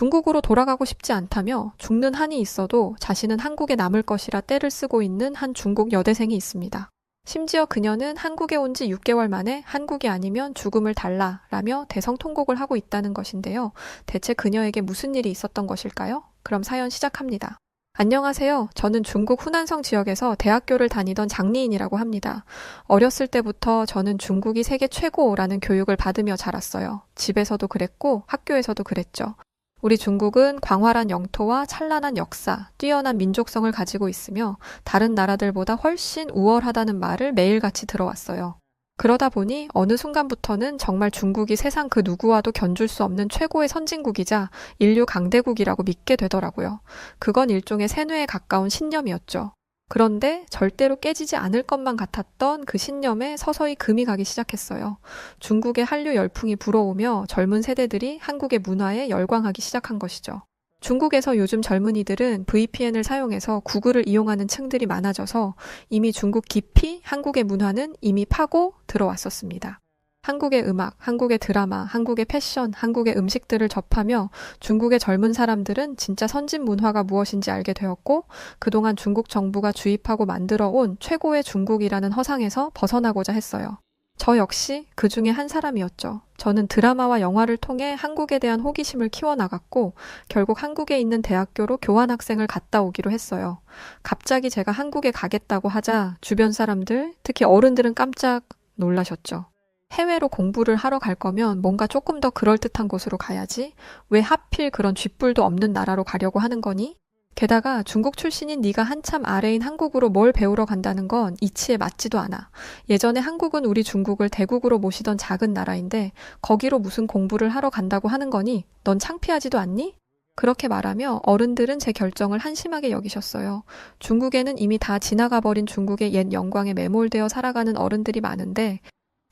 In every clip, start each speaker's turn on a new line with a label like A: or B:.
A: 중국으로 돌아가고 싶지 않다며 죽는 한이 있어도 자신은 한국에 남을 것이라 떼를 쓰고 있는 한 중국 여대생이 있습니다. 심지어 그녀는 한국에 온 지 6개월 만에 한국이 아니면 죽음을 달라라며 대성통곡을 하고 있다는 것인데요. 대체 그녀에게 무슨 일이 있었던 것일까요? 그럼 사연 시작합니다. 안녕하세요. 저는 중국 후난성 지역에서 대학교를 다니던 장리인이라고 합니다. 어렸을 때부터 저는 중국이 세계 최고라는 교육을 받으며 자랐어요. 집에서도 그랬고 학교에서도 그랬죠. 우리 중국은 광활한 영토와 찬란한 역사, 뛰어난 민족성을 가지고 있으며 다른 나라들보다 훨씬 우월하다는 말을 매일같이 들어왔어요. 그러다 보니 어느 순간부터는 정말 중국이 세상 그 누구와도 견줄 수 없는 최고의 선진국이자 인류 강대국이라고 믿게 되더라고요. 그건 일종의 세뇌에 가까운 신념이었죠. 그런데 절대로 깨지지 않을 것만 같았던 그 신념에 서서히 금이 가기 시작했어요. 중국의 한류 열풍이 불어오며 젊은 세대들이 한국의 문화에 열광하기 시작한 것이죠. 중국에서 요즘 젊은이들은 VPN을 사용해서 구글을 이용하는 층들이 많아져서 이미 중국 깊이 한국의 문화는 이미 파고 들어왔었습니다. 한국의 음악, 한국의 드라마, 한국의 패션, 한국의 음식들을 접하며 중국의 젊은 사람들은 진짜 선진 문화가 무엇인지 알게 되었고 그동안 중국 정부가 주입하고 만들어 온 최고의 중국이라는 허상에서 벗어나고자 했어요. 저 역시 그 중에 한 사람이었죠. 저는 드라마와 영화를 통해 한국에 대한 호기심을 키워나갔고 결국 한국에 있는 대학교로 교환학생을 갔다 오기로 했어요. 갑자기 제가 한국에 가겠다고 하자 주변 사람들, 특히 어른들은 깜짝 놀라셨죠. 해외로 공부를 하러 갈 거면 뭔가 조금 더 그럴듯한 곳으로 가야지. 왜 하필 그런 쥐뿔도 없는 나라로 가려고 하는 거니? 게다가 중국 출신인 네가 한참 아래인 한국으로 뭘 배우러 간다는 건 이치에 맞지도 않아. 예전에 한국은 우리 중국을 대국으로 모시던 작은 나라인데 거기로 무슨 공부를 하러 간다고 하는 거니? 넌 창피하지도 않니? 그렇게 말하며 어른들은 제 결정을 한심하게 여기셨어요. 중국에는 이미 다 지나가 버린 중국의 옛 영광에 매몰되어 살아가는 어른들이 많은데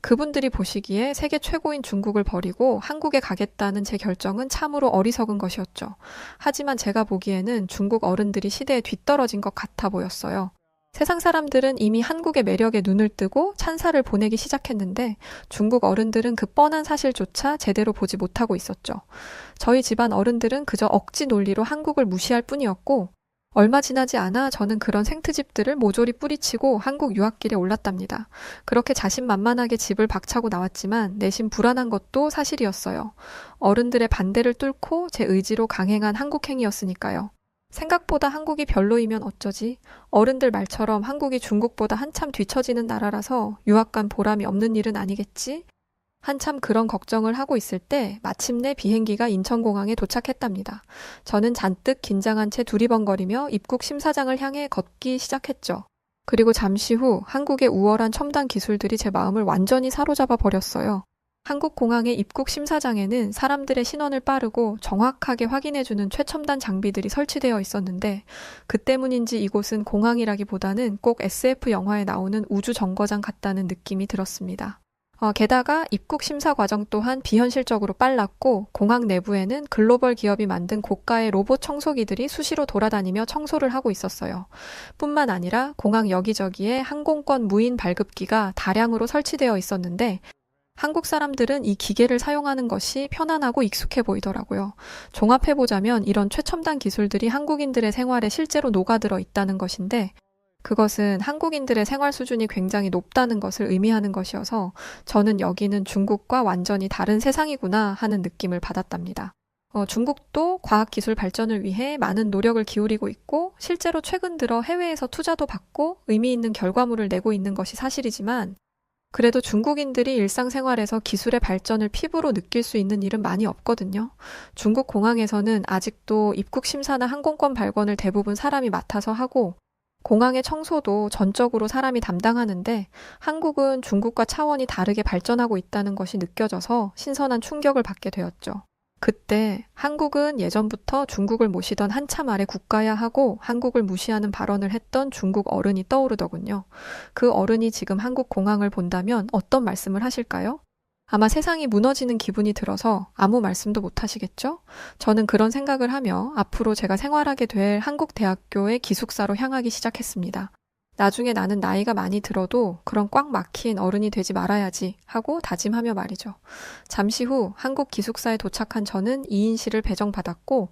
A: 그분들이 보시기에 세계 최고인 중국을 버리고 한국에 가겠다는 제 결정은 참으로 어리석은 것이었죠. 하지만 제가 보기에는 중국 어른들이 시대에 뒤떨어진 것 같아 보였어요. 세상 사람들은 이미 한국의 매력에 눈을 뜨고 찬사를 보내기 시작했는데 중국 어른들은 그 뻔한 사실조차 제대로 보지 못하고 있었죠. 저희 집안 어른들은 그저 억지 논리로 한국을 무시할 뿐이었고 얼마 지나지 않아 저는 그런 생트집들을 모조리 뿌리치고 한국 유학길에 올랐답니다. 그렇게 자신만만하게 집을 박차고 나왔지만 내심 불안한 것도 사실이었어요. 어른들의 반대를 뚫고 제 의지로 강행한 한국행이었으니까요. 생각보다 한국이 별로이면 어쩌지? 어른들 말처럼 한국이 중국보다 한참 뒤처지는 나라라서 유학 간 보람이 없는 일은 아니겠지? 한참 그런 걱정을 하고 있을 때 마침내 비행기가 인천공항에 도착했답니다. 저는 잔뜩 긴장한 채 두리번거리며 입국 심사장을 향해 걷기 시작했죠. 그리고 잠시 후 한국의 우월한 첨단 기술들이 제 마음을 완전히 사로잡아 버렸어요. 한국 공항의 입국 심사장에는 사람들의 신원을 빠르고 정확하게 확인해주는 최첨단 장비들이 설치되어 있었는데 그 때문인지 이곳은 공항이라기보다는 꼭 SF 영화에 나오는 우주 정거장 같다는 느낌이 들었습니다. 게다가 입국 심사 과정 또한 비현실적으로 빨랐고 공항 내부에는 글로벌 기업이 만든 고가의 로봇 청소기들이 수시로 돌아다니며 청소를 하고 있었어요. 뿐만 아니라 공항 여기저기에 항공권 무인 발급기가 다량으로 설치되어 있었는데 한국 사람들은 이 기계를 사용하는 것이 편안하고 익숙해 보이더라고요. 종합해보자면 이런 최첨단 기술들이 한국인들의 생활에 실제로 녹아들어 있다는 것인데 그것은 한국인들의 생활 수준이 굉장히 높다는 것을 의미하는 것이어서 저는 여기는 중국과 완전히 다른 세상이구나 하는 느낌을 받았답니다. 중국도 과학기술 발전을 위해 많은 노력을 기울이고 있고 실제로 최근 들어 해외에서 투자도 받고 의미 있는 결과물을 내고 있는 것이 사실이지만 그래도 중국인들이 일상생활에서 기술의 발전을 피부로 느낄 수 있는 일은 많이 없거든요. 중국 공항에서는 아직도 입국 심사나 항공권 발권을 대부분 사람이 맡아서 하고 공항의 청소도 전적으로 사람이 담당하는데 한국은 중국과 차원이 다르게 발전하고 있다는 것이 느껴져서 신선한 충격을 받게 되었죠. 그때 한국은 예전부터 중국을 모시던 한참 아래 국가야 하고 한국을 무시하는 발언을 했던 중국 어른이 떠오르더군요. 그 어른이 지금 한국 공항을 본다면 어떤 말씀을 하실까요? 아마 세상이 무너지는 기분이 들어서 아무 말씀도 못 하시겠죠? 저는 그런 생각을 하며 앞으로 제가 생활하게 될 한국 대학교의 기숙사로 향하기 시작했습니다. 나중에 나는 나이가 많이 들어도 그런 꽉 막힌 어른이 되지 말아야지 하고 다짐하며 말이죠. 잠시 후 한국 기숙사에 도착한 저는 2인실을 배정받았고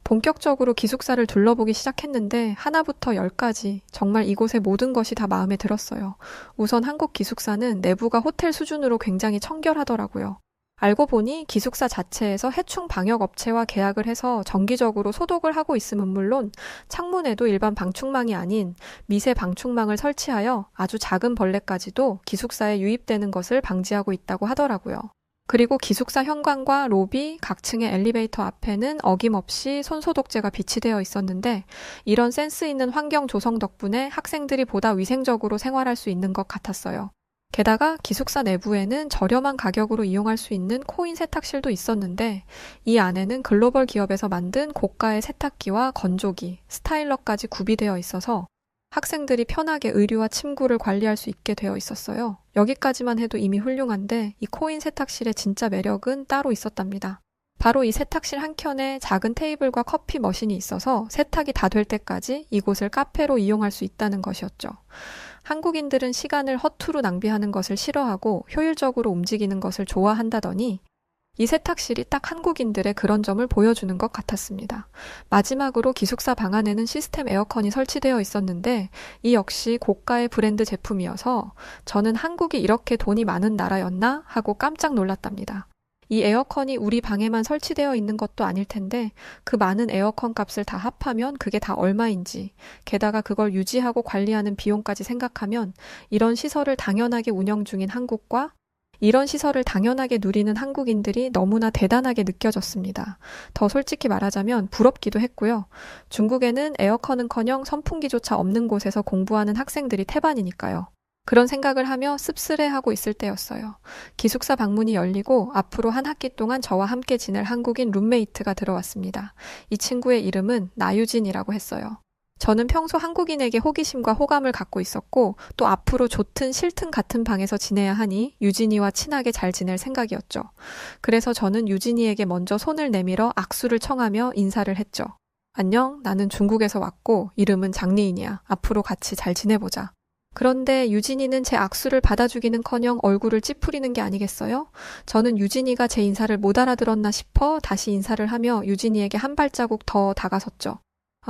A: 본격적으로 기숙사를 둘러보기 시작했는데 하나부터 10까지 정말 이곳의 모든 것이 다 마음에 들었어요. 우선 한국 기숙사는 내부가 호텔 수준으로 굉장히 청결하더라고요. 알고 보니 기숙사 자체에서 해충 방역 업체와 계약을 해서 정기적으로 소독을 하고 있음은 물론 창문에도 일반 방충망이 아닌 미세 방충망을 설치하여 아주 작은 벌레까지도 기숙사에 유입되는 것을 방지하고 있다고 하더라고요. 그리고 기숙사 현관과 로비, 각 층의 엘리베이터 앞에는 어김없이 손소독제가 비치되어 있었는데 이런 센스 있는 환경 조성 덕분에 학생들이 보다 위생적으로 생활할 수 있는 것 같았어요. 게다가 기숙사 내부에는 저렴한 가격으로 이용할 수 있는 코인 세탁실도 있었는데 이 안에는 글로벌 기업에서 만든 고가의 세탁기와 건조기, 스타일러까지 구비되어 있어서 학생들이 편하게 의류와 침구를 관리할 수 있게 되어 있었어요. 여기까지만 해도 이미 훌륭한데 이 코인 세탁실의 진짜 매력은 따로 있었답니다. 바로 이 세탁실 한켠에 작은 테이블과 커피 머신이 있어서 세탁이 다 될 때까지 이곳을 카페로 이용할 수 있다는 것이었죠. 한국인들은 시간을 허투루 낭비하는 것을 싫어하고 효율적으로 움직이는 것을 좋아한다더니 이 세탁실이 딱 한국인들의 그런 점을 보여주는 것 같았습니다. 마지막으로 기숙사 방 안에는 시스템 에어컨이 설치되어 있었는데 이 역시 고가의 브랜드 제품이어서 저는 한국이 이렇게 돈이 많은 나라였나 하고 깜짝 놀랐답니다. 이 에어컨이 우리 방에만 설치되어 있는 것도 아닐 텐데 그 많은 에어컨 값을 다 합하면 그게 다 얼마인지, 게다가 그걸 유지하고 관리하는 비용까지 생각하면 이런 시설을 당연하게 운영 중인 한국과 이런 시설을 당연하게 누리는 한국인들이 너무나 대단하게 느껴졌습니다. 더 솔직히 말하자면 부럽기도 했고요. 중국에는 에어컨은커녕 선풍기조차 없는 곳에서 공부하는 학생들이 태반이니까요. 그런 생각을 하며 씁쓸해하고 있을 때였어요. 기숙사 방문이 열리고 앞으로 한 학기 동안 저와 함께 지낼 한국인 룸메이트가 들어왔습니다. 이 친구의 이름은 나유진이라고 했어요. 저는 평소 한국인에게 호기심과 호감을 갖고 있었고 또 앞으로 좋든 싫든 같은 방에서 지내야 하니 유진이와 친하게 잘 지낼 생각이었죠. 그래서 저는 유진이에게 먼저 손을 내밀어 악수를 청하며 인사를 했죠. 안녕, 나는 중국에서 왔고 이름은 장리인이야. 앞으로 같이 잘 지내보자. 그런데 유진이는 제 악수를 받아주기는커녕 얼굴을 찌푸리는 게 아니겠어요? 저는 유진이가 제 인사를 못 알아들었나 싶어 다시 인사를 하며 유진이에게 한 발자국 더 다가섰죠.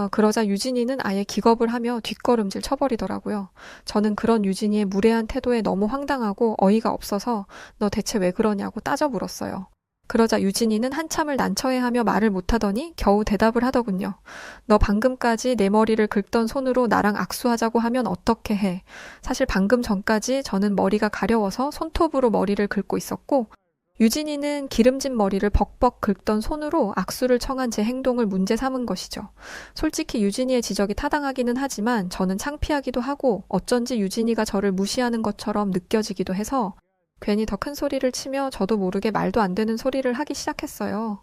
A: 그러자 유진이는 아예 기겁을 하며 뒷걸음질 쳐버리더라고요. 저는 그런 유진이의 무례한 태도에 너무 황당하고 어이가 없어서 너 대체 왜 그러냐고 따져 물었어요. 그러자 유진이는 한참을 난처해하며 말을 못하더니 겨우 대답을 하더군요. 너 방금까지 내 머리를 긁던 손으로 나랑 악수하자고 하면 어떻게 해? 사실 방금 전까지 저는 머리가 가려워서 손톱으로 머리를 긁고 있었고 유진이는 기름진 머리를 벅벅 긁던 손으로 악수를 청한 제 행동을 문제 삼은 것이죠. 솔직히 유진이의 지적이 타당하기는 하지만 저는 창피하기도 하고 어쩐지 유진이가 저를 무시하는 것처럼 느껴지기도 해서 괜히 더 큰 소리를 치며 저도 모르게 말도 안 되는 소리를 하기 시작했어요.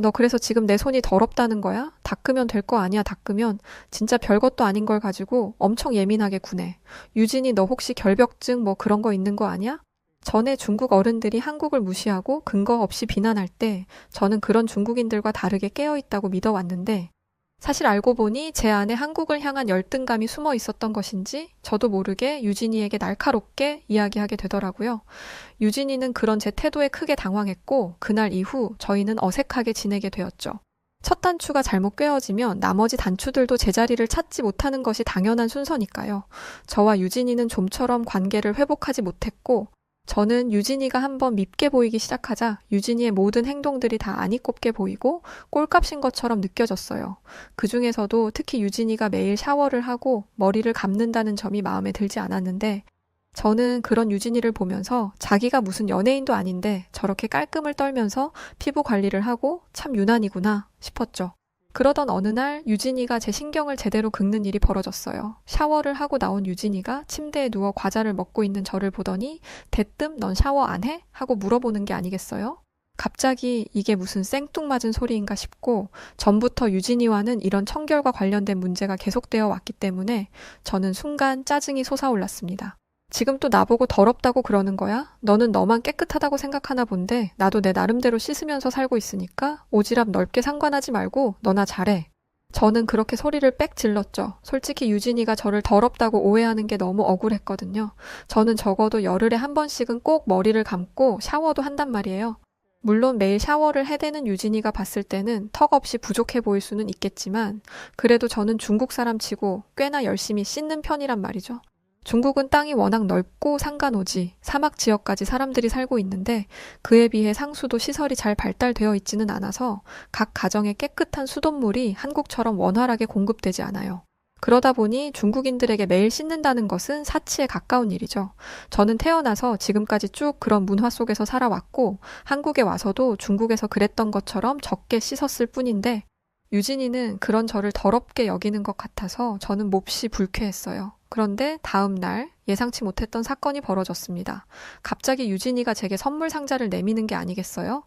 A: 너 그래서 지금 내 손이 더럽다는 거야? 닦으면 될 거 아니야, 닦으면. 진짜 별것도 아닌 걸 가지고 엄청 예민하게 구네. 유진이 너 혹시 결벽증 뭐 그런 거 있는 거 아니야? 전에 중국 어른들이 한국을 무시하고 근거 없이 비난할 때 저는 그런 중국인들과 다르게 깨어있다고 믿어왔는데 사실 알고 보니 제 안에 한국을 향한 열등감이 숨어 있었던 것인지 저도 모르게 유진이에게 날카롭게 이야기하게 되더라고요. 유진이는 그런 제 태도에 크게 당황했고 그날 이후 저희는 어색하게 지내게 되었죠. 첫 단추가 잘못 꿰어지면 나머지 단추들도 제자리를 찾지 못하는 것이 당연한 순서니까요. 저와 유진이는 좀처럼 관계를 회복하지 못했고 저는 유진이가 한번 밉게 보이기 시작하자 유진이의 모든 행동들이 다 아니 꼽게 보이고 꼴값인 것처럼 느껴졌어요. 그 중에서도 특히 유진이가 매일 샤워를 하고 머리를 감는다는 점이 마음에 들지 않았는데 저는 그런 유진이를 보면서 자기가 무슨 연예인도 아닌데 저렇게 깔끔을 떨면서 피부 관리를 하고 참 유난이구나 싶었죠. 그러던 어느 날 유진이가 제 신경을 제대로 긁는 일이 벌어졌어요. 샤워를 하고 나온 유진이가 침대에 누워 과자를 먹고 있는 저를 보더니 대뜸 넌 샤워 안 해? 하고 물어보는 게 아니겠어요? 갑자기 이게 무슨 생뚱맞은 소리인가 싶고 전부터 유진이와는 이런 청결과 관련된 문제가 계속되어 왔기 때문에 저는 순간 짜증이 솟아올랐습니다. 지금 또 나보고 더럽다고 그러는 거야? 너는 너만 깨끗하다고 생각하나 본데 나도 내 나름대로 씻으면서 살고 있으니까 오지랖 넓게 상관하지 말고 너나 잘해. 저는 그렇게 소리를 빽 질렀죠. 솔직히 유진이가 저를 더럽다고 오해하는 게 너무 억울했거든요. 저는 적어도 열흘에 한 번씩은 꼭 머리를 감고 샤워도 한단 말이에요. 물론 매일 샤워를 해대는 유진이가 봤을 때는 턱없이 부족해 보일 수는 있겠지만 그래도 저는 중국 사람치고 꽤나 열심히 씻는 편이란 말이죠. 중국은 땅이 워낙 넓고 산간오지, 사막 지역까지 사람들이 살고 있는데 그에 비해 상수도 시설이 잘 발달되어 있지는 않아서 각 가정에 깨끗한 수돗물이 한국처럼 원활하게 공급되지 않아요. 그러다 보니 중국인들에게 매일 씻는다는 것은 사치에 가까운 일이죠. 저는 태어나서 지금까지 쭉 그런 문화 속에서 살아왔고 한국에 와서도 중국에서 그랬던 것처럼 적게 씻었을 뿐인데 유진이는 그런 저를 더럽게 여기는 것 같아서 저는 몹시 불쾌했어요. 그런데 다음 날 예상치 못했던 사건이 벌어졌습니다. 갑자기 유진이가 제게 선물 상자를 내미는 게 아니겠어요?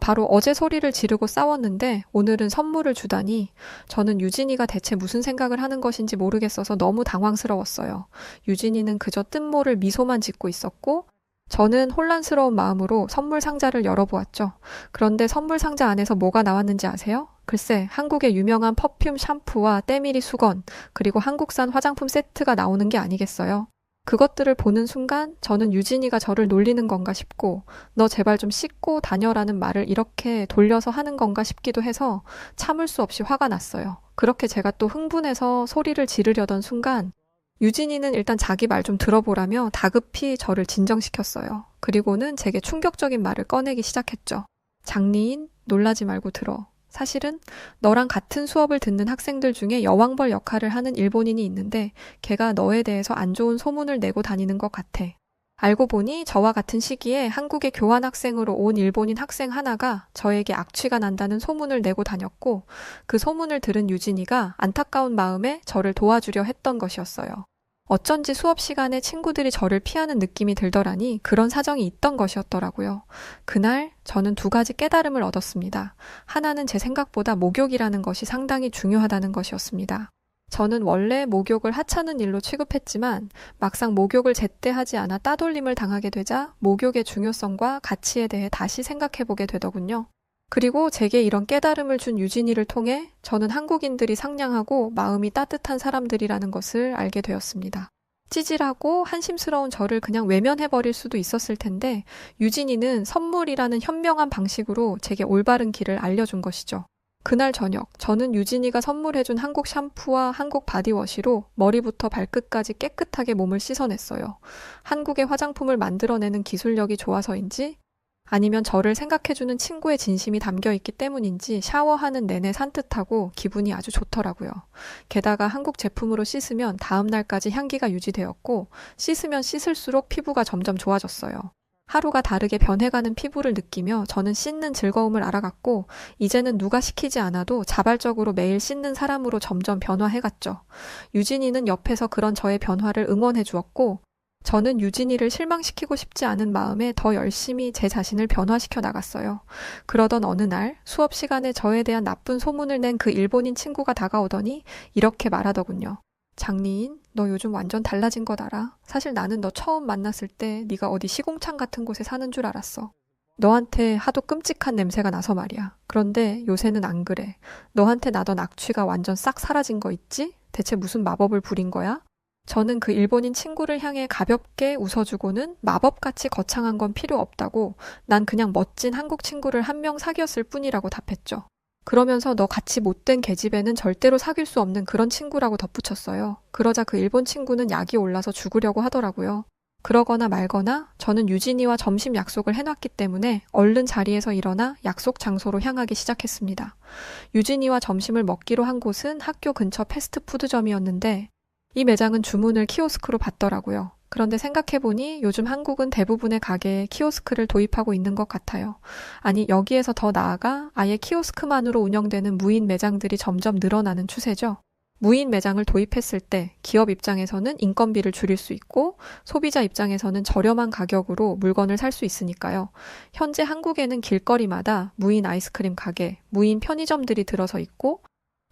A: 바로 어제 소리를 지르고 싸웠는데 오늘은 선물을 주다니 저는 유진이가 대체 무슨 생각을 하는 것인지 모르겠어서 너무 당황스러웠어요. 유진이는 그저 뜬모를 미소만 짓고 있었고 저는 혼란스러운 마음으로 선물 상자를 열어보았죠. 그런데 선물 상자 안에서 뭐가 나왔는지 아세요? 글쎄, 한국의 유명한 퍼퓸 샴푸와 때밀이 수건, 그리고 한국산 화장품 세트가 나오는 게 아니겠어요? 그것들을 보는 순간 저는 유진이가 저를 놀리는 건가 싶고 너 제발 좀 씻고 다녀라는 말을 이렇게 돌려서 하는 건가 싶기도 해서 참을 수 없이 화가 났어요. 그렇게 제가 또 흥분해서 소리를 지르려던 순간 유진이는 일단 자기 말 좀 들어보라며 다급히 저를 진정시켰어요. 그리고는 제게 충격적인 말을 꺼내기 시작했죠. 장리인, 놀라지 말고 들어. 사실은 너랑 같은 수업을 듣는 학생들 중에 여왕벌 역할을 하는 일본인이 있는데 걔가 너에 대해서 안 좋은 소문을 내고 다니는 것 같아. 알고 보니 저와 같은 시기에 한국에 교환학생으로 온 일본인 학생 하나가 저에게 악취가 난다는 소문을 내고 다녔고 그 소문을 들은 유진이가 안타까운 마음에 저를 도와주려 했던 것이었어요. 어쩐지 수업 시간에 친구들이 저를 피하는 느낌이 들더라니 그런 사정이 있던 것이었더라고요. 그날 저는 두 가지 깨달음을 얻었습니다. 하나는 제 생각보다 목욕이라는 것이 상당히 중요하다는 것이었습니다. 저는 원래 목욕을 하찮은 일로 취급했지만 막상 목욕을 제때 하지 않아 따돌림을 당하게 되자 목욕의 중요성과 가치에 대해 다시 생각해보게 되더군요. 그리고 제게 이런 깨달음을 준 유진이를 통해 저는 한국인들이 상냥하고 마음이 따뜻한 사람들이라는 것을 알게 되었습니다. 찌질하고 한심스러운 저를 그냥 외면해버릴 수도 있었을 텐데 유진이는 선물이라는 현명한 방식으로 제게 올바른 길을 알려준 것이죠. 그날 저녁 저는 유진이가 선물해준 한국 샴푸와 한국 바디워시로 머리부터 발끝까지 깨끗하게 몸을 씻어냈어요. 한국의 화장품을 만들어내는 기술력이 좋아서인지 아니면 저를 생각해주는 친구의 진심이 담겨있기 때문인지 샤워하는 내내 산뜻하고 기분이 아주 좋더라고요. 게다가 한국 제품으로 씻으면 다음 날까지 향기가 유지되었고 씻으면 씻을수록 피부가 점점 좋아졌어요. 하루가 다르게 변해가는 피부를 느끼며 저는 씻는 즐거움을 알아갔고 이제는 누가 시키지 않아도 자발적으로 매일 씻는 사람으로 점점 변화해갔죠. 유진이는 옆에서 그런 저의 변화를 응원해 주었고 저는 유진이를 실망시키고 싶지 않은 마음에 더 열심히 제 자신을 변화시켜 나갔어요. 그러던 어느 날 수업 시간에 저에 대한 나쁜 소문을 낸 그 일본인 친구가 다가오더니 이렇게 말하더군요. 장리인, 너 요즘 완전 달라진 것 알아? 사실 나는 너 처음 만났을 때 네가 어디 시공창 같은 곳에 사는 줄 알았어. 너한테 하도 끔찍한 냄새가 나서 말이야. 그런데 요새는 안 그래. 너한테 나던 악취가 완전 싹 사라진 거 있지? 대체 무슨 마법을 부린 거야? 저는 그 일본인 친구를 향해 가볍게 웃어주고는 마법같이 거창한 건 필요 없다고 난 그냥 멋진 한국 친구를 한 명 사귀었을 뿐이라고 답했죠. 그러면서 너 같이 못된 계집애는 절대로 사귈 수 없는 그런 친구라고 덧붙였어요. 그러자 그 일본 친구는 약이 올라서 죽으려고 하더라고요. 그러거나 말거나 저는 유진이와 점심 약속을 해놨기 때문에 얼른 자리에서 일어나 약속 장소로 향하기 시작했습니다. 유진이와 점심을 먹기로 한 곳은 학교 근처 패스트푸드점이었는데 이 매장은 주문을 키오스크로 받더라고요. 그런데 생각해보니 요즘 한국은 대부분의 가게에 키오스크를 도입하고 있는 것 같아요. 아니, 여기에서 더 나아가 아예 키오스크만으로 운영되는 무인 매장들이 점점 늘어나는 추세죠. 무인 매장을 도입했을 때 기업 입장에서는 인건비를 줄일 수 있고 소비자 입장에서는 저렴한 가격으로 물건을 살 수 있으니까요. 현재 한국에는 길거리마다 무인 아이스크림 가게, 무인 편의점들이 들어서 있고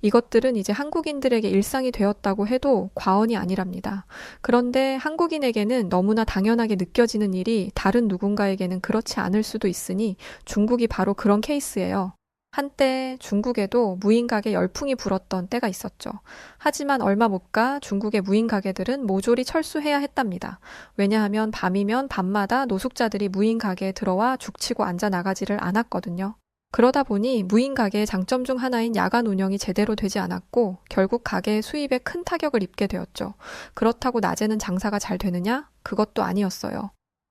A: 이것들은 이제 한국인들에게 일상이 되었다고 해도 과언이 아니랍니다. 그런데 한국인에게는 너무나 당연하게 느껴지는 일이 다른 누군가에게는 그렇지 않을 수도 있으니 중국이 바로 그런 케이스예요. 한때 중국에도 무인 가게 열풍이 불었던 때가 있었죠. 하지만 얼마 못 가 중국의 무인 가게들은 모조리 철수해야 했답니다. 왜냐하면 밤이면 밤마다 노숙자들이 무인 가게에 들어와 죽치고 앉아 나가지를 않았거든요. 그러다 보니 무인 가게의 장점 중 하나인 야간 운영이 제대로 되지 않았고 결국 가게의 수입에 큰 타격을 입게 되었죠. 그렇다고 낮에는 장사가 잘 되느냐? 그것도 아니었어요.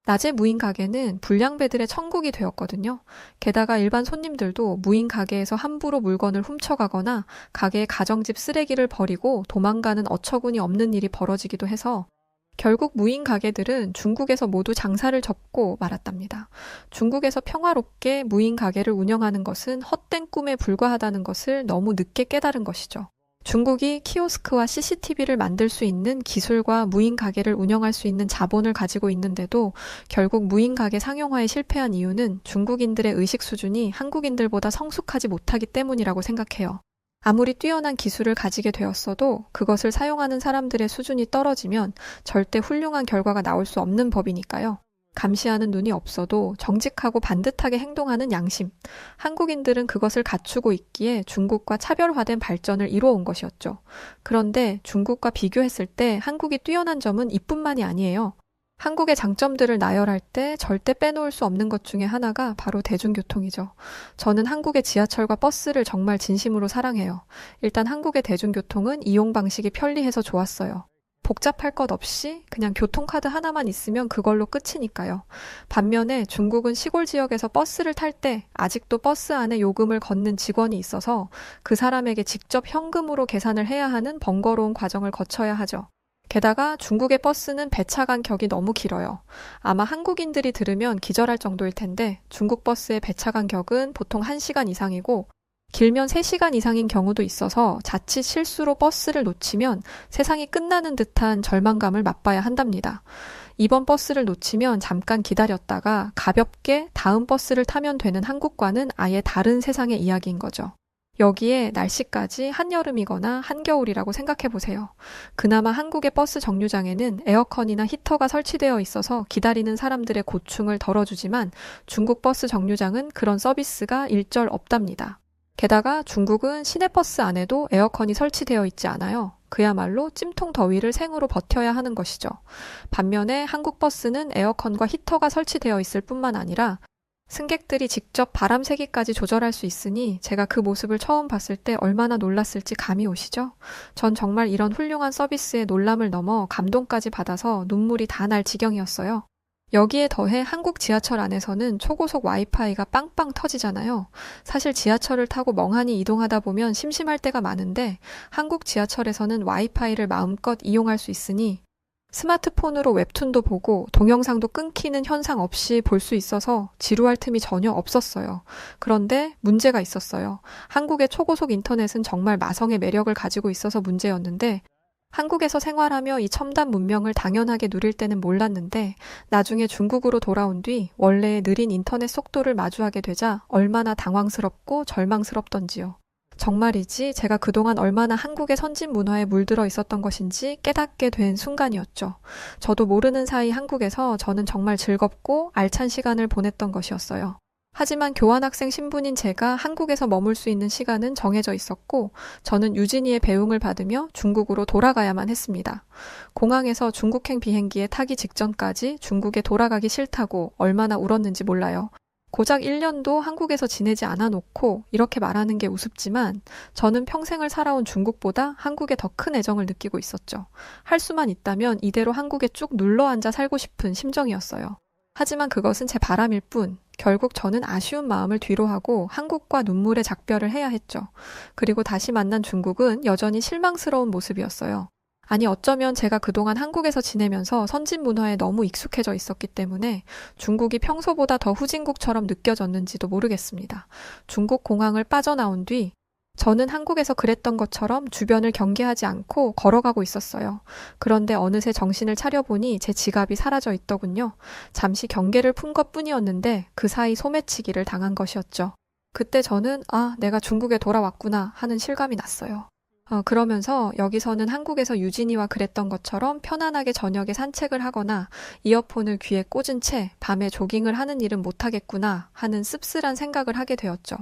A: 낮에 무인 가게는 불량배들의 천국이 되었거든요. 게다가 일반 손님들도 무인 가게에서 함부로 물건을 훔쳐가거나 가게의 가정집 쓰레기를 버리고 도망가는 어처구니 없는 일이 벌어지기도 해서 결국 무인 가게들은 중국에서 모두 장사를 접고 말았답니다. 중국에서 평화롭게 무인 가게를 운영하는 것은 헛된 꿈에 불과하다는 것을 너무 늦게 깨달은 것이죠. 중국이 키오스크와 CCTV를 만들 수 있는 기술과 무인 가게를 운영할 수 있는 자본을 가지고 있는데도 결국 무인 가게 상용화에 실패한 이유는 중국인들의 의식 수준이 한국인들보다 성숙하지 못하기 때문이라고 생각해요. 아무리 뛰어난 기술을 가지게 되었어도 그것을 사용하는 사람들의 수준이 떨어지면 절대 훌륭한 결과가 나올 수 없는 법이니까요. 감시하는 눈이 없어도 정직하고 반듯하게 행동하는 양심. 한국인들은 그것을 갖추고 있기에 중국과 차별화된 발전을 이루어온 것이었죠. 그런데 중국과 비교했을 때 한국이 뛰어난 점은 이뿐만이 아니에요. 한국의 장점들을 나열할 때 절대 빼놓을 수 없는 것 중에 하나가 바로 대중교통이죠. 저는 한국의 지하철과 버스를 정말 진심으로 사랑해요. 일단 한국의 대중교통은 이용 방식이 편리해서 좋았어요. 복잡할 것 없이 그냥 교통카드 하나만 있으면 그걸로 끝이니까요. 반면에 중국은 시골 지역에서 버스를 탈 때 아직도 버스 안에 요금을 걷는 직원이 있어서 그 사람에게 직접 현금으로 계산을 해야 하는 번거로운 과정을 거쳐야 하죠. 게다가 중국의 버스는 배차 간격이 너무 길어요. 아마 한국인들이 들으면 기절할 정도일 텐데 중국 버스의 배차 간격은 보통 1시간 이상이고 길면 3시간 이상인 경우도 있어서 자칫 실수로 버스를 놓치면 세상이 끝나는 듯한 절망감을 맛봐야 한답니다. 이번 버스를 놓치면 잠깐 기다렸다가 가볍게 다음 버스를 타면 되는 한국과는 아예 다른 세상의 이야기인 거죠. 여기에 날씨까지 한여름이거나 한겨울이라고 생각해 보세요. 그나마 한국의 버스 정류장에는 에어컨이나 히터가 설치되어 있어서 기다리는 사람들의 고충을 덜어주지만 중국 버스 정류장은 그런 서비스가 일절 없답니다. 게다가 중국은 시내버스 안에도 에어컨이 설치되어 있지 않아요. 그야말로 찜통 더위를 생으로 버텨야 하는 것이죠. 반면에 한국 버스는 에어컨과 히터가 설치되어 있을 뿐만 아니라 승객들이 직접 바람 세기까지 조절할 수 있으니 제가 그 모습을 처음 봤을 때 얼마나 놀랐을지 감이 오시죠? 전 정말 이런 훌륭한 서비스에 놀람을 넘어 감동까지 받아서 눈물이 다 날 지경이었어요. 여기에 더해 한국 지하철 안에서는 초고속 와이파이가 빵빵 터지잖아요. 사실 지하철을 타고 멍하니 이동하다 보면 심심할 때가 많은데 한국 지하철에서는 와이파이를 마음껏 이용할 수 있으니 스마트폰으로 웹툰도 보고 동영상도 끊기는 현상 없이 볼 수 있어서 지루할 틈이 전혀 없었어요. 그런데 문제가 있었어요. 한국의 초고속 인터넷은 정말 마성의 매력을 가지고 있어서 문제였는데 한국에서 생활하며 이 첨단 문명을 당연하게 누릴 때는 몰랐는데 나중에 중국으로 돌아온 뒤 원래의 느린 인터넷 속도를 마주하게 되자 얼마나 당황스럽고 절망스럽던지요. 정말이지 제가 그동안 얼마나 한국의 선진 문화에 물들어 있었던 것인지 깨닫게 된 순간이었죠. 저도 모르는 사이 한국에서 저는 정말 즐겁고 알찬 시간을 보냈던 것이었어요. 하지만 교환학생 신분인 제가 한국에서 머물 수 있는 시간은 정해져 있었고 저는 유진이의 배웅을 받으며 중국으로 돌아가야만 했습니다. 공항에서 중국행 비행기에 타기 직전까지 중국에 돌아가기 싫다고 얼마나 울었는지 몰라요. 고작 1년도 한국에서 지내지 않아 놓고 이렇게 말하는 게 우습지만 저는 평생을 살아온 중국보다 한국에 더 큰 애정을 느끼고 있었죠. 할 수만 있다면 이대로 한국에 쭉 눌러앉아 살고 싶은 심정이었어요. 하지만 그것은 제 바람일 뿐 결국 저는 아쉬운 마음을 뒤로하고 한국과 눈물의 작별을 해야 했죠. 그리고 다시 만난 중국은 여전히 실망스러운 모습이었어요. 아니 어쩌면 제가 그동안 한국에서 지내면서 선진 문화에 너무 익숙해져 있었기 때문에 중국이 평소보다 더 후진국처럼 느껴졌는지도 모르겠습니다. 중국 공항을 빠져나온 뒤 저는 한국에서 그랬던 것처럼 주변을 경계하지 않고 걸어가고 있었어요. 그런데 어느새 정신을 차려보니 제 지갑이 사라져 있더군요. 잠시 경계를 푼 것뿐이었는데 그 사이 소매치기를 당한 것이었죠. 그때 저는 내가 중국에 돌아왔구나 하는 실감이 났어요. 그러면서 여기서는 한국에서 유진이와 그랬던 것처럼 편안하게 저녁에 산책을 하거나 이어폰을 귀에 꽂은 채 밤에 조깅을 하는 일은 못하겠구나 하는 씁쓸한 생각을 하게 되었죠.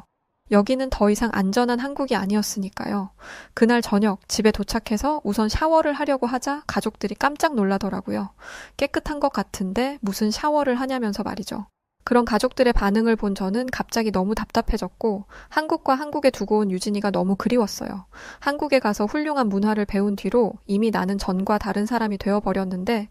A: 여기는 더 이상 안전한 한국이 아니었으니까요. 그날 저녁 집에 도착해서 우선 샤워를 하려고 하자 가족들이 깜짝 놀라더라고요. 깨끗한 것 같은데 무슨 샤워를 하냐면서 말이죠. 그런 가족들의 반응을 본 저는 갑자기 너무 답답해졌고 한국과 한국에 두고 온 유진이가 너무 그리웠어요. 한국에 가서 훌륭한 문화를 배운 뒤로 이미 나는 전과 다른 사람이 되어버렸는데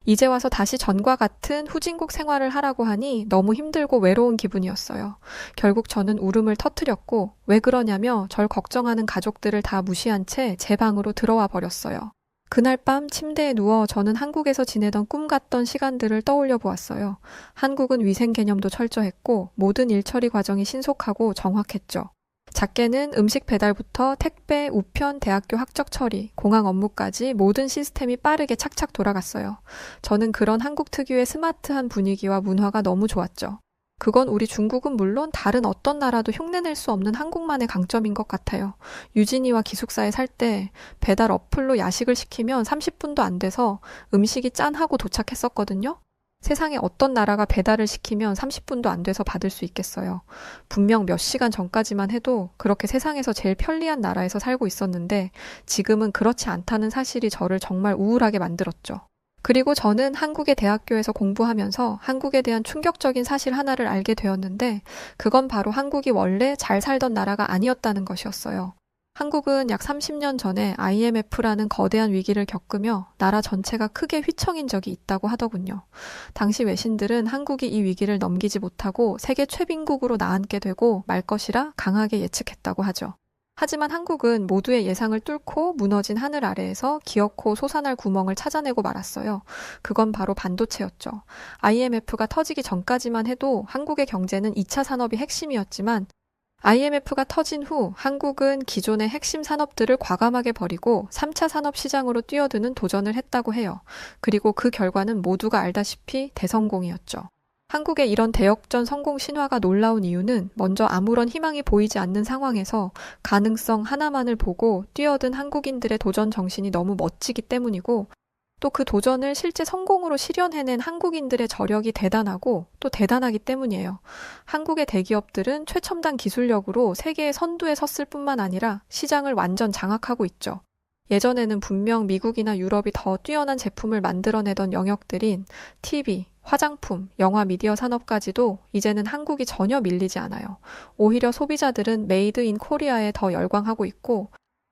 A: 이제 와서 다시 전과 같은 후진국 생활을 하라고 하니 너무 힘들고 외로운 기분이었어요. 결국 저는 울음을 터뜨렸고 왜 그러냐며 절 걱정하는 가족들을 다 무시한 채 제 방으로 들어와 버렸어요. 그날 밤 침대에 누워 저는 한국에서 지내던 꿈 같던 시간들을 떠올려 보았어요. 한국은 위생 개념도 철저했고 모든 일처리 과정이 신속하고 정확했죠. 작게는 음식 배달부터 택배, 우편, 대학교 학적 처리, 공항 업무까지 모든 시스템이 빠르게 착착 돌아갔어요. 저는 그런 한국 특유의 스마트한 분위기와 문화가 너무 좋았죠. 그건 우리 중국은 물론 다른 어떤 나라도 흉내낼 수 없는 한국만의 강점인 것 같아요. 유진이와 기숙사에 살 때 배달 어플로 야식을 시키면 30분도 안 돼서 음식이 짠하고 도착했었거든요. 세상에 어떤 나라가 배달을 시키면 30분도 안 돼서 받을 수 있겠어요. 분명 몇 시간 전까지만 해도 그렇게 세상에서 제일 편리한 나라에서 살고 있었는데 지금은 그렇지 않다는 사실이 저를 정말 우울하게 만들었죠. 그리고 저는 한국의 대학교에서 공부하면서 한국에 대한 충격적인 사실 하나를 알게 되었는데 그건 바로 한국이 원래 잘 살던 나라가 아니었다는 것이었어요. 한국은 약 30년 전에 IMF라는 거대한 위기를 겪으며 나라 전체가 크게 휘청인 적이 있다고 하더군요. 당시 외신들은 한국이 이 위기를 넘기지 못하고 세계 최빈국으로 나앉게 되고 말 것이라 강하게 예측했다고 하죠. 하지만 한국은 모두의 예상을 뚫고 무너진 하늘 아래에서 기어코 솟아날 구멍을 찾아내고 말았어요. 그건 바로 반도체였죠. IMF가 터지기 전까지만 해도 한국의 경제는 2차 산업이 핵심이었지만 IMF가 터진 후 한국은 기존의 핵심 산업들을 과감하게 버리고 3차 산업 시장으로 뛰어드는 도전을 했다고 해요. 그리고 그 결과는 모두가 알다시피 대성공이었죠. 한국의 이런 대역전 성공 신화가 놀라운 이유는 먼저 아무런 희망이 보이지 않는 상황에서 가능성 하나만을 보고 뛰어든 한국인들의 도전 정신이 너무 멋지기 때문이고 또 그 도전을 실제 성공으로 실현해낸 한국인들의 저력이 대단하고 또 대단하기 때문이에요. 한국의 대기업들은 최첨단 기술력으로 세계의 선두에 섰을 뿐만 아니라 시장을 완전 장악하고 있죠. 예전에는 분명 미국이나 유럽이 더 뛰어난 제품을 만들어내던 영역들인 TV, 화장품, 영화 미디어 산업까지도 이제는 한국이 전혀 밀리지 않아요. 오히려 소비자들은 메이드 인 코리아에 더 열광하고 있고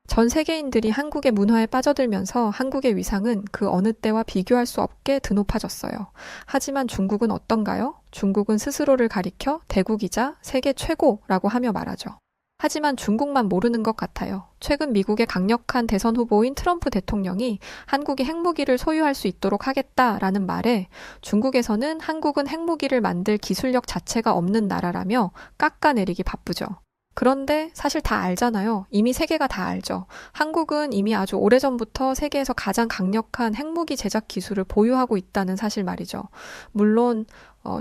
A: 전 세계인들이 한국의 문화에 빠져들면서 한국의 위상은 그 어느 때와 비교할 수 없게 드높아졌어요. 하지만 중국은 어떤가요? 중국은 스스로를 가리켜 대국이자 세계 최고라고 하며 말하죠. 하지만 중국만 모르는 것 같아요. 최근 미국의 강력한 대선 후보인 트럼프 대통령이 한국이 핵무기를 소유할 수 있도록 하겠다라는 말에 중국에서는 한국은 핵무기를 만들 기술력 자체가 없는 나라라며 깎아내리기 바쁘죠. 그런데 사실 다 알잖아요. 이미 세계가 다 알죠. 한국은 이미 아주 오래전부터 세계에서 가장 강력한 핵무기 제작 기술을 보유하고 있다는 사실 말이죠. 물론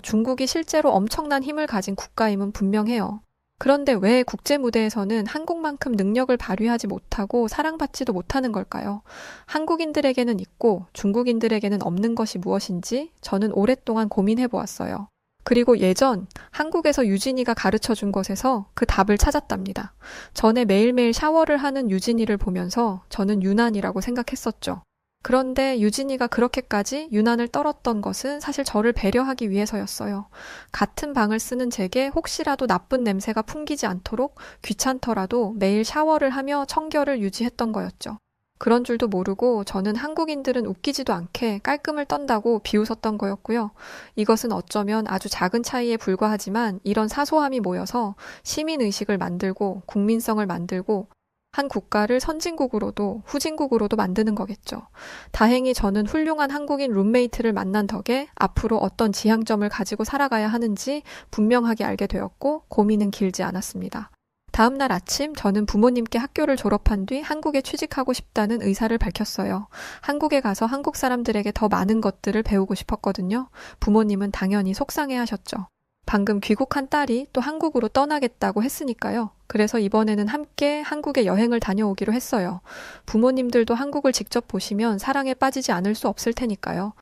A: 중국이 실제로 엄청난 힘을 가진 국가임은 분명해요. 그런데 왜 국제 무대에서는 한국만큼 능력을 발휘하지 못하고 사랑받지도 못하는 걸까요? 한국인들에게는 있고 중국인들에게는 없는 것이 무엇인지 저는 오랫동안 고민해 보았어요. 그리고 예전 한국에서 유진이가 가르쳐준 것에서 그 답을 찾았답니다. 전에 매일매일 샤워를 하는 유진이를 보면서 저는 유난이라고 생각했었죠. 그런데 유진이가 그렇게까지 유난을 떨었던 것은 사실 저를 배려하기 위해서였어요. 같은 방을 쓰는 제게 혹시라도 나쁜 냄새가 풍기지 않도록 귀찮더라도 매일 샤워를 하며 청결을 유지했던 거였죠. 그런 줄도 모르고 저는 한국인들은 웃기지도 않게 깔끔을 떤다고 비웃었던 거였고요. 이것은 어쩌면 아주 작은 차이에 불과하지만 이런 사소함이 모여서 시민의식을 만들고 국민성을 만들고 한 국가를 선진국으로도 후진국으로도 만드는 거겠죠. 다행히 저는 훌륭한 한국인 룸메이트를 만난 덕에 앞으로 어떤 지향점을 가지고 살아가야 하는지 분명하게 알게 되었고 고민은 길지 않았습니다. 다음 날 아침 저는 부모님께 학교를 졸업한 뒤 한국에 취직하고 싶다는 의사를 밝혔어요. 한국에 가서 한국 사람들에게 더 많은 것들을 배우고 싶었거든요. 부모님은 당연히 속상해하셨죠. 방금 귀국한 딸이 또 한국으로 떠나겠다고 했으니까요. 그래서 이번에는 함께 한국에 여행을 다녀오기로 했어요. 부모님들도 한국을 직접 보시면 사랑에 빠지지 않을 수 없을 테니까요.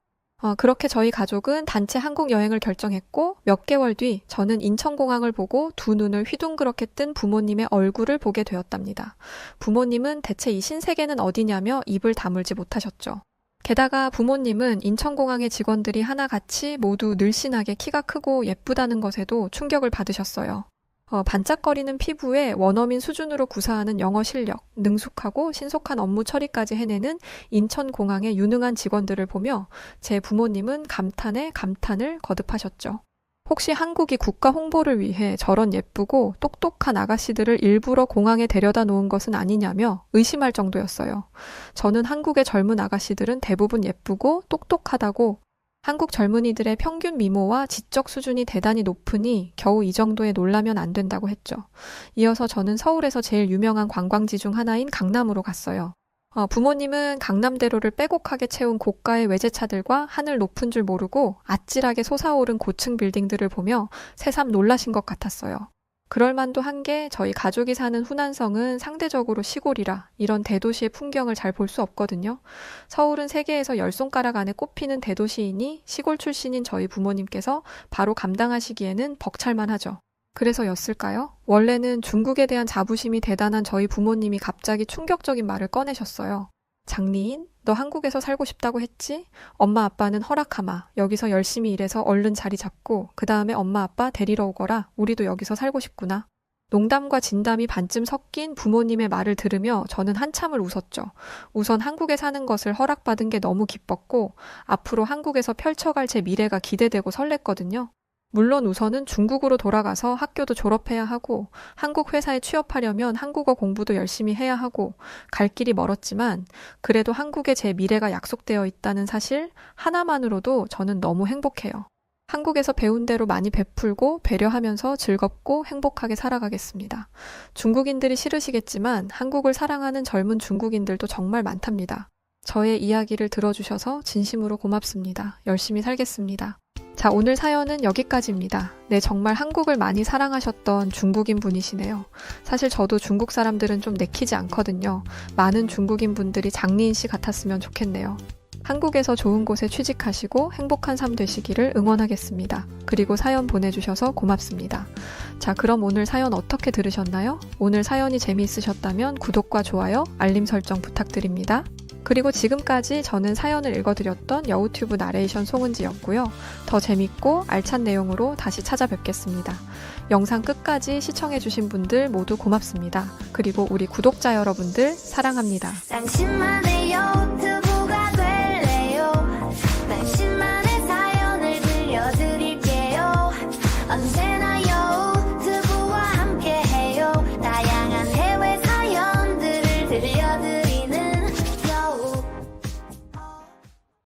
A: 그렇게 저희 가족은 단체 한국 여행을 결정했고 몇 개월 뒤 저는 인천공항을 보고 두 눈을 휘둥그렇게 뜬 부모님의 얼굴을 보게 되었답니다. 부모님은 대체 이 신세계는 어디냐며 입을 다물지 못하셨죠. 게다가 부모님은 인천공항의 직원들이 하나같이 모두 늘씬하게 키가 크고 예쁘다는 것에도 충격을 받으셨어요. 반짝거리는 피부에 원어민 수준으로 구사하는 영어 실력, 능숙하고 신속한 업무 처리까지 해내는 인천공항의 유능한 직원들을 보며 제 부모님은 감탄에 감탄을 거듭하셨죠. 혹시 한국이 국가 홍보를 위해 저런 예쁘고 똑똑한 아가씨들을 일부러 공항에 데려다 놓은 것은 아니냐며 의심할 정도였어요. 저는 한국의 젊은 아가씨들은 대부분 예쁘고 똑똑하다고, 한국 젊은이들의 평균 미모와 지적 수준이 대단히 높으니 겨우 이 정도에 놀라면 안 된다고 했죠. 이어서 저는 서울에서 제일 유명한 관광지 중 하나인 강남으로 갔어요. 부모님은 강남대로를 빼곡하게 채운 고가의 외제차들과 하늘 높은 줄 모르고 아찔하게 솟아오른 고층 빌딩들을 보며 새삼 놀라신 것 같았어요. 그럴만도 한 게 저희 가족이 사는 후난성은 상대적으로 시골이라 이런 대도시의 풍경을 잘 볼 수 없거든요. 서울은 세계에서 10손가락 안에 꼽히는 대도시이니 시골 출신인 저희 부모님께서 바로 감당하시기에는 벅찰만 하죠. 그래서였을까요? 원래는 중국에 대한 자부심이 대단한 저희 부모님이 갑자기 충격적인 말을 꺼내셨어요. 장리인, 너 한국에서 살고 싶다고 했지? 엄마 아빠는 허락하마. 여기서 열심히 일해서 얼른 자리 잡고 그 다음에 엄마 아빠 데리러 오거라. 우리도 여기서 살고 싶구나. 농담과 진담이 반쯤 섞인 부모님의 말을 들으며 저는 한참을 웃었죠. 우선 한국에 사는 것을 허락받은 게 너무 기뻤고 앞으로 한국에서 펼쳐갈 제 미래가 기대되고 설렜거든요. 물론 우선은 중국으로 돌아가서 학교도 졸업해야 하고 한국 회사에 취업하려면 한국어 공부도 열심히 해야 하고 갈 길이 멀었지만 그래도 한국에 제 미래가 약속되어 있다는 사실 하나만으로도 저는 너무 행복해요. 한국에서 배운 대로 많이 베풀고 배려하면서 즐겁고 행복하게 살아가겠습니다. 중국인들이 싫으시겠지만 한국을 사랑하는 젊은 중국인들도 정말 많답니다. 저의 이야기를 들어주셔서 진심으로 고맙습니다. 열심히 살겠습니다. 자, 오늘 사연은 여기까지입니다. 네, 정말 한국을 많이 사랑하셨던 중국인 분이시네요. 사실 저도 중국 사람들은 좀 내키지 않거든요. 많은 중국인 분들이 장리인 씨 같았으면 좋겠네요. 한국에서 좋은 곳에 취직하시고 행복한 삶 되시기를 응원하겠습니다. 그리고 사연 보내주셔서 고맙습니다. 자, 그럼 오늘 사연 어떻게 들으셨나요? 오늘 사연이 재미있으셨다면 구독과 좋아요, 알림 설정 부탁드립니다. 그리고 지금까지 저는 사연을 읽어드렸던 여우튜브 나레이션 송은지였고요. 더 재밌고 알찬 내용으로 다시 찾아뵙겠습니다. 영상 끝까지 시청해주신 분들 모두 고맙습니다. 그리고 우리 구독자 여러분들 사랑합니다.
B: 당신만의 여